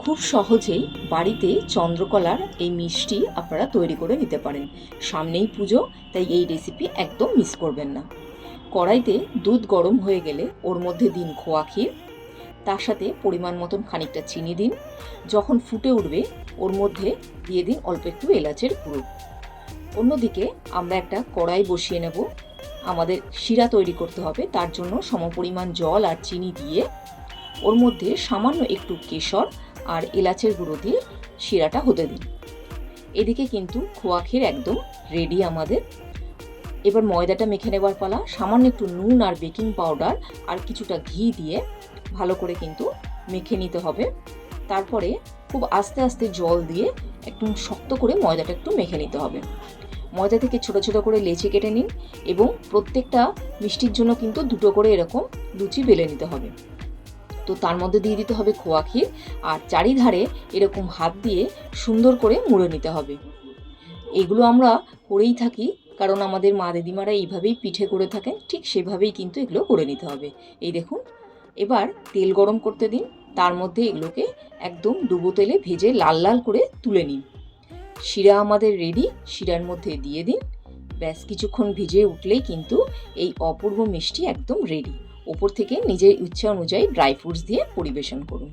খুব সহজেই বাড়িতে চন্দ্রকলার এই মিষ্টি আপনারা তৈরি করে নিতে পারেন। সামনেই পুজো, তাই এই রেসিপি একদম মিস করবেন না। কড়াইতে দুধ গরম হয়ে গেলে ওর মধ্যে দিন খোয়া ক্ষীর, তার সাথে পরিমাণ মতন খানিকটা চিনি দিন। যখন ফুটে উঠবে ওর মধ্যে দিয়ে দিন অল্প একটু এলাচের গুঁড়ো। অন্যদিকে আমরা একটা কড়াই বসিয়ে নেব। আমাদের শিরা তৈরি করতে হবে, তার জন্য সমপরিমাণ জল আর চিনি দিয়ে ওর মধ্যে সামান্য একটু কেশর আর এলাচের গুঁড়ো দিয়ে শিরাটা হতে দিন। এদিকে কিন্তু খোয়া ক্ষীর একদম রেডি আমাদের। এবার ময়দাটা মেখে নেবার পালা। সামান্য একটু নুন আর বেকিং পাউডার আর কিছুটা ঘি দিয়ে ভালো করে কিন্তু মেখে নিতে হবে। তারপরে খুব আস্তে আস্তে জল দিয়ে একটু শক্ত করে ময়দাটা একটু মেখে নিতে হবে। ময়দা থেকে ছোট ছোট করে লেচি কেটে নিন এবং প্রত্যেকটা মিষ্টির জন্য কিন্তু দুটো করে এরকম লুচি বেলে নিতে হবে। তো তার মধ্যে দিয়ে দিতে হবে খোয়া ক্ষীর আর চারিধারে এরকম হাত দিয়ে সুন্দর করে মুড়ে নিতে হবে। এগুলো আমরা করেই থাকি, কারণ আমাদের মা দিদিমারা এইভাবেই পিঠে করে থাকেন, ঠিক সেভাবেই কিন্তু এগুলো করে নিতে হবে। এই দেখুন, এবার তেল গরম করতে দিন, তার মধ্যে এগুলোকে একদম ডুবো তেলে ভেজে লাল লাল করে তুলে নিন। শিরা আমাদের রেডি, শিরার মধ্যে দিয়ে দিন। ব্যাস কিছুক্ষণ ভিজে উঠলেই কিন্তু এই অপূর্ব মিষ্টি একদম রেডি। ওপর থেকে নিজের ইচ্ছা অনুযায়ী ড্রাই ফ্রুটস দিয়ে পরিবেশন করুন।